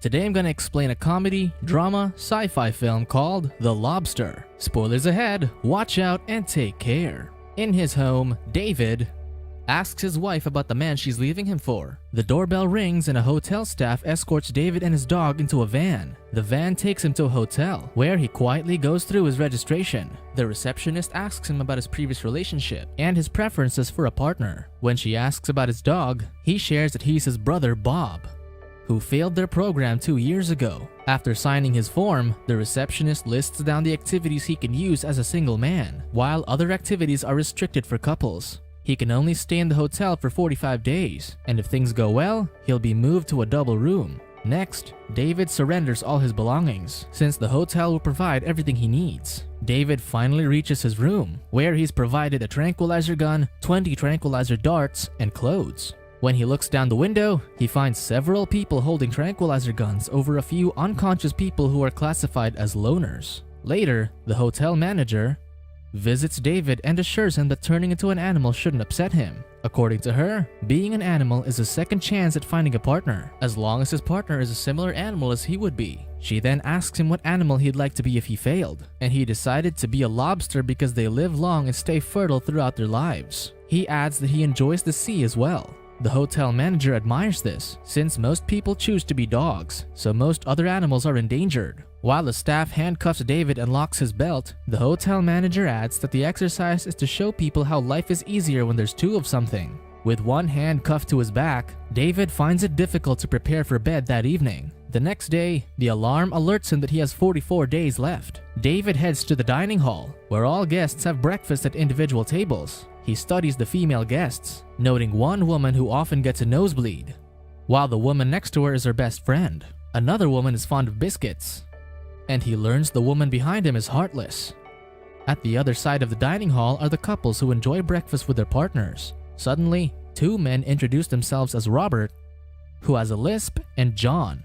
Today I'm gonna explain a comedy, drama, sci-fi film called The Lobster. Spoilers ahead, watch out and take care. In his home, David asks his wife about the man she's leaving him for. The doorbell rings and a hotel staff escorts David and his dog into a van. The van takes him to a hotel, where he quietly goes through his registration. The receptionist asks him about his previous relationship and his preferences for a partner. When she asks about his dog, he shares that he's his brother Bob, who failed their program 2 years ago. After signing his form, the receptionist lists down the activities he can use as a single man, while other activities are restricted for couples. He can only stay in the hotel for 45 days, and if things go well, he'll be moved to a double room. Next, David surrenders all his belongings, since the hotel will provide everything he needs. David finally reaches his room, where he's provided a tranquilizer gun, 20 tranquilizer darts, and clothes. When he looks down the window, he finds several people holding tranquilizer guns over a few unconscious people who are classified as loners. Later, the hotel manager visits David and assures him that turning into an animal shouldn't upset him. According to her, being an animal is a second chance at finding a partner, as long as his partner is a similar animal as he would be. She then asks him what animal he'd like to be if he failed, and he decided to be a lobster because they live long and stay fertile throughout their lives. He adds that he enjoys the sea as well. The hotel manager admires this, since most people choose to be dogs, so most other animals are endangered. While the staff handcuffs David and locks his belt, the hotel manager adds that the exercise is to show people how life is easier when there's two of something. With one hand cuffed to his back, David finds it difficult to prepare for bed that evening. The next day, the alarm alerts him that he has 44 days left. David heads to the dining hall, where all guests have breakfast at individual tables. He studies the female guests, noting one woman who often gets a nosebleed, while the woman next to her is her best friend. Another woman is fond of biscuits, and he learns the woman behind him is heartless. At the other side of the dining hall are the couples who enjoy breakfast with their partners. Suddenly, two men introduce themselves as Robert, who has a lisp, and John,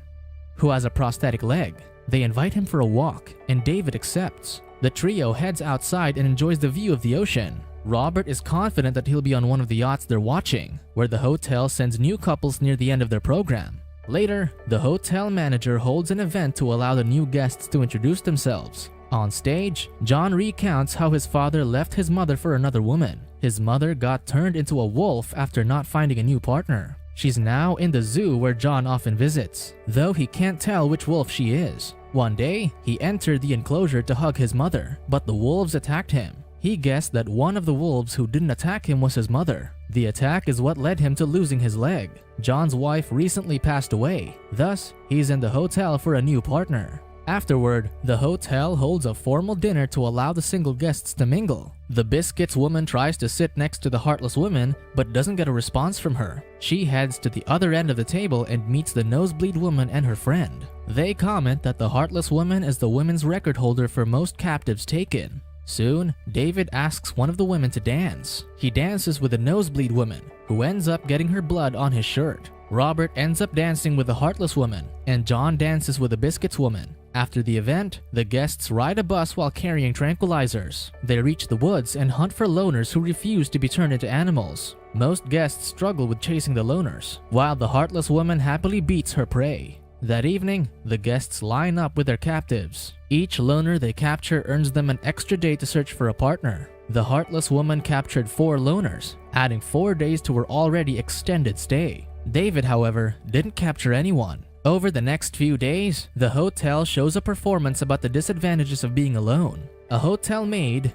who has a prosthetic leg. They invite him for a walk, and David accepts. The trio heads outside and enjoys the view of the ocean. Robert is confident that he'll be on one of the yachts they're watching, where the hotel sends new couples near the end of their program. Later, the hotel manager holds an event to allow the new guests to introduce themselves. On stage, John recounts how his father left his mother for another woman. His mother got turned into a wolf after not finding a new partner. She's now in the zoo where John often visits, though he can't tell which wolf she is. One day, he entered the enclosure to hug his mother, but the wolves attacked him. He guessed that one of the wolves who didn't attack him was his mother. The attack is what led him to losing his leg. John's wife recently passed away, thus he's in the hotel for a new partner. Afterward, the hotel holds a formal dinner to allow the single guests to mingle. The biscuits woman tries to sit next to the heartless woman, but doesn't get a response from her. She heads to the other end of the table and meets the nosebleed woman and her friend. They comment that the heartless woman is the women's record holder for most captives taken. Soon, David asks one of the women to dance. He dances with the nosebleed woman, who ends up getting her blood on his shirt. Robert ends up dancing with the heartless woman, and John dances with the biscuits woman. After the event, the guests ride a bus while carrying tranquilizers. They reach the woods and hunt for loners who refuse to be turned into animals. Most guests struggle with chasing the loners, while the heartless woman happily beats her prey. That evening, the guests line up with their captives. Each loner they capture earns them an extra day to search for a partner. The heartless woman captured 4 loners, adding 4 days to her already extended stay. David, however, didn't capture anyone. Over the next few days, the hotel shows a performance about the disadvantages of being alone. A hotel maid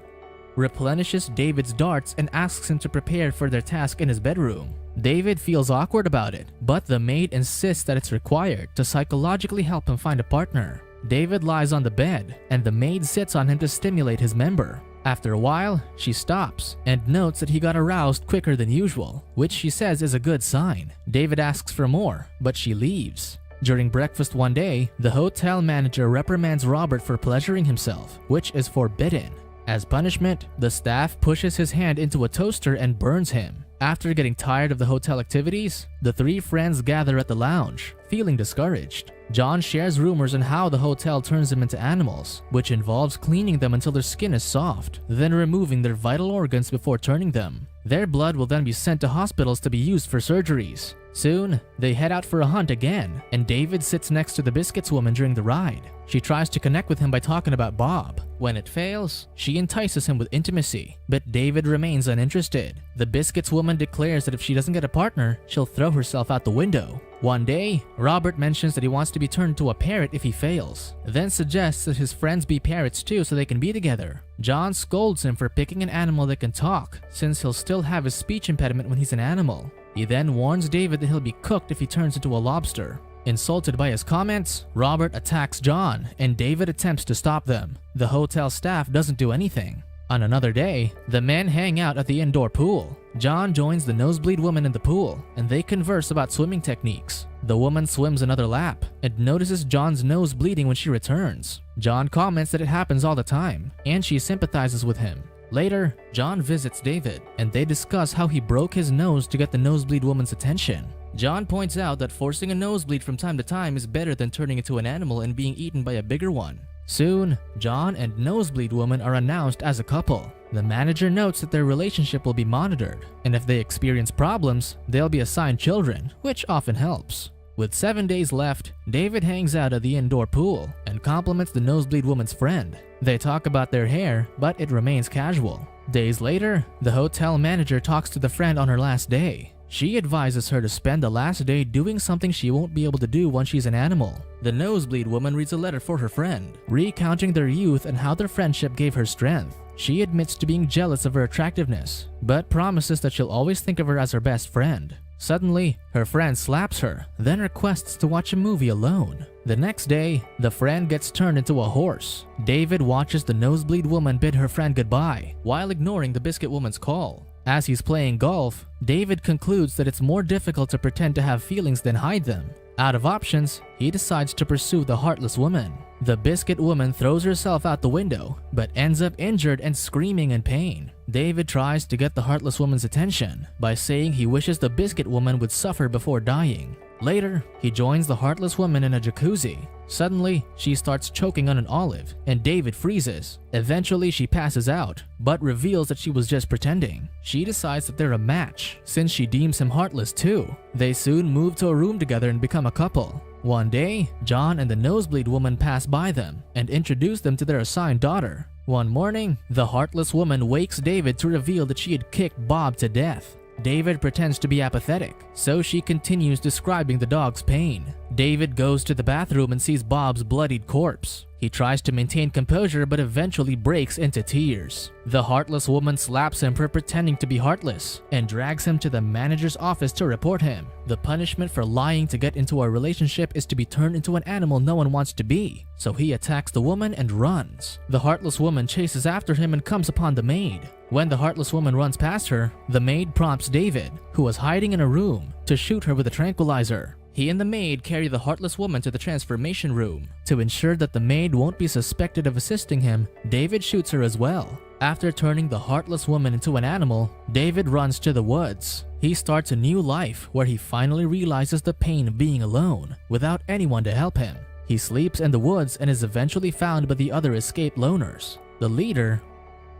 replenishes David's darts and asks him to prepare for their task in his bedroom. David feels awkward about it, but the maid insists that it's required to psychologically help him find a partner. David lies on the bed, and the maid sits on him to stimulate his member. After a while, she stops and notes that he got aroused quicker than usual, which she says is a good sign. David asks for more, but she leaves. During breakfast one day, the hotel manager reprimands Robert for pleasuring himself, which is forbidden. As punishment, the staff pushes his hand into a toaster and burns him. After getting tired of the hotel activities, the 3 friends gather at the lounge, feeling discouraged. John shares rumors on how the hotel turns them into animals, which involves cleaning them until their skin is soft, then removing their vital organs before turning them. Their blood will then be sent to hospitals to be used for surgeries. Soon, they head out for a hunt again, and David sits next to the Biscuits woman during the ride. She tries to connect with him by talking about Bob. When it fails, she entices him with intimacy, but David remains uninterested. The Biscuits woman declares that if she doesn't get a partner, she'll throw herself out the window. One day, Robert mentions that he wants to be turned into a parrot if he fails, then suggests that his friends be parrots too so they can be together. John scolds him for picking an animal that can talk, since he'll still have his speech impediment when he's an animal. He then warns David that he'll be cooked if he turns into a lobster. Insulted by his comments, Robert attacks John, and David attempts to stop them. The hotel staff doesn't do anything. On another day, the men hang out at the indoor pool. John joins the nosebleed woman in the pool, and they converse about swimming techniques. The woman swims another lap, and notices John's nose bleeding when she returns. John comments that it happens all the time, and she sympathizes with him. Later, John visits David, and they discuss how he broke his nose to get the nosebleed woman's attention. John points out that forcing a nosebleed from time to time is better than turning into an animal and being eaten by a bigger one. Soon, John and Nosebleed Woman are announced as a couple. The manager notes that their relationship will be monitored, and if they experience problems, they'll be assigned children, which often helps. With 7 days left, David hangs out at the indoor pool and compliments the Nosebleed Woman's friend. They talk about their hair, but it remains casual. Days later, the hotel manager talks to the friend on her last day. She advises her to spend the last day doing something she won't be able to do once she's an animal. The Nosebleed Woman reads a letter for her friend, recounting their youth and how their friendship gave her strength. She admits to being jealous of her attractiveness, but promises that she'll always think of her as her best friend. Suddenly, her friend slaps her, then requests to watch a movie alone. The next day, the friend gets turned into a horse. David watches the Nosebleed Woman bid her friend goodbye, while ignoring the Biscuit Woman's call. As he's playing golf, David concludes that it's more difficult to pretend to have feelings than hide them. Out of options, he decides to pursue the Heartless Woman. The Biscuit Woman throws herself out the window, but ends up injured and screaming in pain. David tries to get the Heartless Woman's attention by saying he wishes the Biscuit Woman would suffer before dying. Later, he joins the Heartless Woman in a jacuzzi. Suddenly, she starts choking on an olive, and David freezes. Eventually, she passes out, but reveals that she was just pretending. She decides that they're a match, since she deems him heartless too. They soon move to a room together and become a couple. One day, John and the Nosebleed Woman pass by them and introduce them to their assigned daughter. One morning, the Heartless Woman wakes David to reveal that she had kicked Bob to death. David pretends to be apathetic, so she continues describing the dog's pain. David goes to the bathroom and sees Bob's bloodied corpse. He tries to maintain composure but eventually breaks into tears. The Heartless Woman slaps him for pretending to be heartless and drags him to the manager's office to report him. The punishment for lying to get into a relationship is to be turned into an animal no one wants to be, so he attacks the woman and runs. The Heartless Woman chases after him and comes upon the maid. When the Heartless Woman runs past her, the maid prompts David, who was hiding in a room, to shoot her with a tranquilizer. He and the maid carry the Heartless Woman to the transformation room. To ensure that the maid won't be suspected of assisting him, David shoots her as well. After turning the Heartless Woman into an animal, David runs to the woods. He starts a new life where he finally realizes the pain of being alone, without anyone to help him. He sleeps in the woods and is eventually found by the other escaped loners. The leader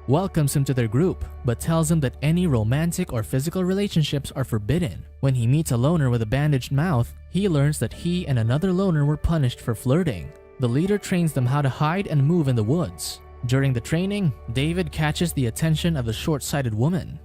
welcomes him to their group, but tells him that any romantic or physical relationships are forbidden. When he meets a loner with a bandaged mouth, he learns that he and another loner were punished for flirting. The leader trains them how to hide and move in the woods. During the training, David catches the attention of the short-sighted woman.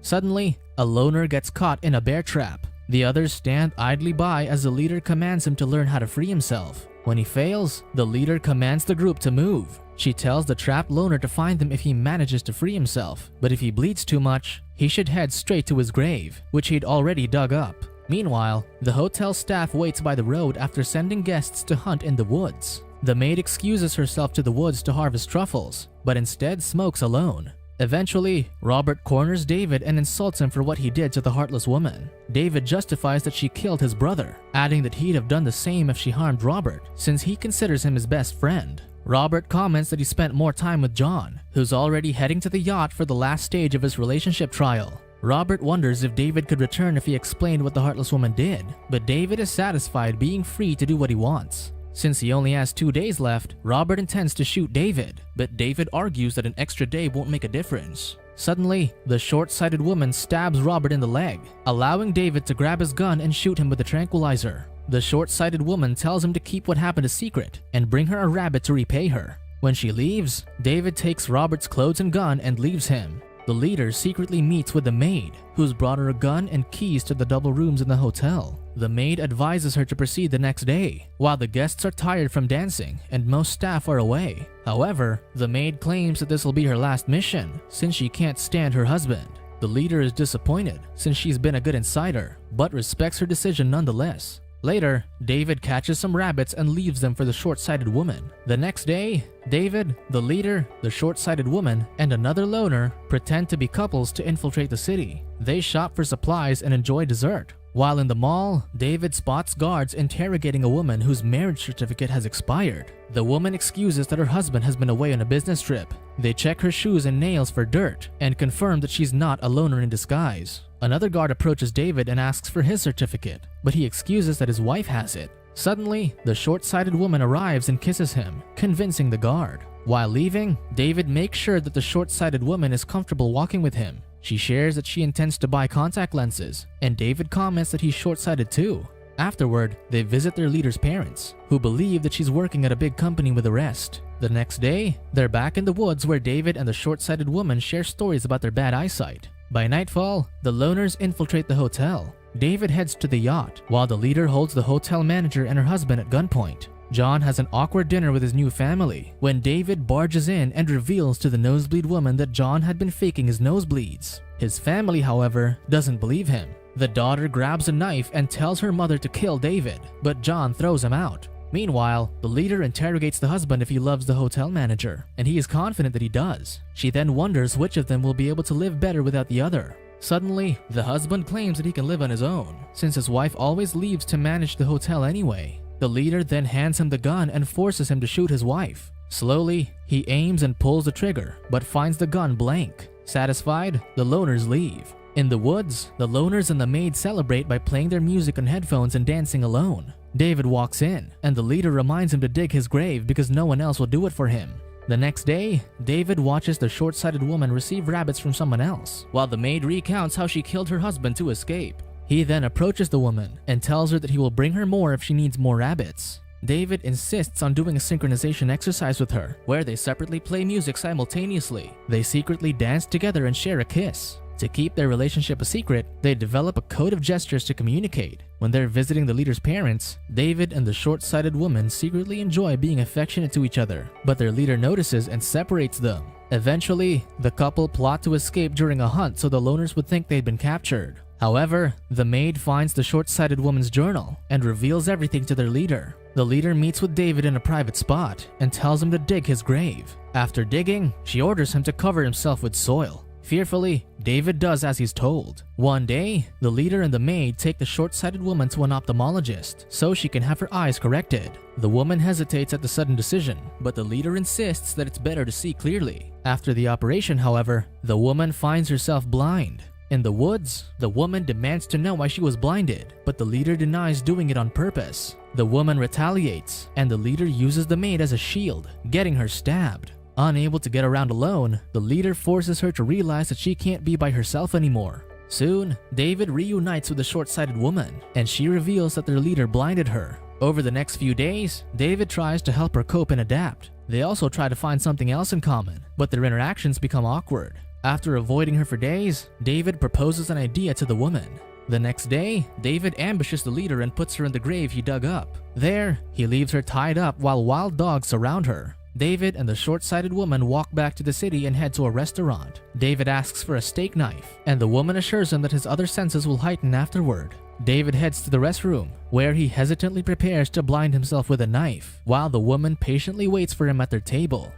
Suddenly, a loner gets caught in a bear trap. The others stand idly by as the leader commands him to learn how to free himself. When he fails, the leader commands the group to move. She tells the trapped loner to find him if he manages to free himself, but if he bleeds too much, he should head straight to his grave, which he'd already dug up. Meanwhile, the hotel staff waits by the road after sending guests to hunt in the woods. The maid excuses herself to the woods to harvest truffles, but instead smokes alone. Eventually, Robert corners David and insults him for what he did to the Heartless Woman. David justifies that she killed his brother, adding that he'd have done the same if she harmed Robert, since he considers him his best friend. Robert comments that he spent more time with John, who's already heading to the yacht for the last stage of his relationship trial. Robert wonders if David could return if he explained what the Heartless Woman did, but David is satisfied being free to do what he wants. Since he only has 2 days left, Robert intends to shoot David, but David argues that an extra day won't make a difference. Suddenly, the short-sighted woman stabs Robert in the leg, allowing David to grab his gun and shoot him with a tranquilizer. The short-sighted woman tells him to keep what happened a secret and bring her a rabbit to repay her. When she leaves, David takes Robert's clothes and gun and leaves him. The leader secretly meets with the maid, who's brought her a gun and keys to the double rooms in the hotel. The maid advises her to proceed the next day, while the guests are tired from dancing and most staff are away. However, the maid claims that this will be her last mission, since she can't stand her husband. The leader is disappointed, since she's been a good insider, but respects her decision nonetheless. Later, David catches some rabbits and leaves them for the short-sighted woman. The next day, David, the leader, the short-sighted woman, and another loner pretend to be couples to infiltrate the city. They shop for supplies and enjoy dessert. While in the mall, David spots guards interrogating a woman whose marriage certificate has expired. The woman excuses that her husband has been away on a business trip. They check her shoes and nails for dirt and confirm that she's not a loner in disguise. Another guard approaches David and asks for his certificate, but he excuses that his wife has it. Suddenly, the short-sighted woman arrives and kisses him, convincing the guard. While leaving, David makes sure that the short-sighted woman is comfortable walking with him. She shares that she intends to buy contact lenses, and David comments that he's short-sighted too. Afterward, they visit their leader's parents, who believe that she's working at a big company with the rest. The next day, they're back in the woods where David and the short-sighted woman share stories about their bad eyesight. By nightfall, the loners infiltrate the hotel. David heads to the yacht, while the leader holds the hotel manager and her husband at gunpoint. John has an awkward dinner with his new family when David barges in and reveals to the nosebleed woman that John had been faking his nosebleeds. His family, however, doesn't believe him. The daughter grabs a knife and tells her mother to kill David, but John throws him out. Meanwhile, the leader interrogates the husband if he loves the hotel manager, and he is confident that he does. She then wonders which of them will be able to live better without the other. Suddenly, the husband claims that he can live on his own, since his wife always leaves to manage the hotel anyway. The leader then hands him the gun and forces him to shoot his wife. Slowly, he aims and pulls the trigger, but finds the gun blank. Satisfied, the loners leave. In the woods, the loners and the maid celebrate by playing their music on headphones and dancing alone. David walks in, and the leader reminds him to dig his grave because no one else will do it for him. The next day, David watches the short-sighted woman receive rabbits from someone else, while the maid recounts how she killed her husband to escape. He then approaches the woman and tells her that he will bring her more if she needs more rabbits. David insists on doing a synchronization exercise with her, where they separately play music simultaneously. They secretly dance together and share a kiss. To keep their relationship a secret, they develop a code of gestures to communicate. When they're visiting the leader's parents, David and the short-sighted woman secretly enjoy being affectionate to each other, but their leader notices and separates them. Eventually, the couple plot to escape during a hunt so the loners would think they'd been captured. However, the maid finds the short-sighted woman's journal and reveals everything to their leader. The leader meets with David in a private spot and tells him to dig his grave. After digging, she orders him to cover himself with soil. Fearfully, David does as he's told. One day, the leader and the maid take the short-sighted woman to an ophthalmologist so she can have her eyes corrected. The woman hesitates at the sudden decision, but the leader insists that it's better to see clearly. After the operation, however, the woman finds herself blind. In the woods, the woman demands to know why she was blinded, but the leader denies doing it on purpose. The woman retaliates, and the leader uses the maid as a shield, getting her stabbed. Unable to get around alone, the leader forces her to realize that she can't be by herself anymore. Soon, David reunites with the short-sighted woman, and she reveals that their leader blinded her. Over the next few days, David tries to help her cope and adapt. They also try to find something else in common, but their interactions become awkward. After avoiding her for days, David proposes an idea to the woman. The next day, David ambushes the leader and puts her in the grave he dug up. There, he leaves her tied up while wild dogs surround her. David and the short-sighted woman walk back to the city and head to a restaurant. David asks for a steak knife, and the woman assures him that his other senses will heighten afterward. David heads to the restroom, where he hesitantly prepares to blind himself with a knife, while the woman patiently waits for him at their table.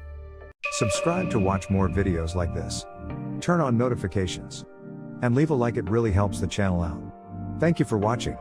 Subscribe to watch more videos like this. Turn on notifications. And leave a like, it really helps the channel out. Thank you for watching.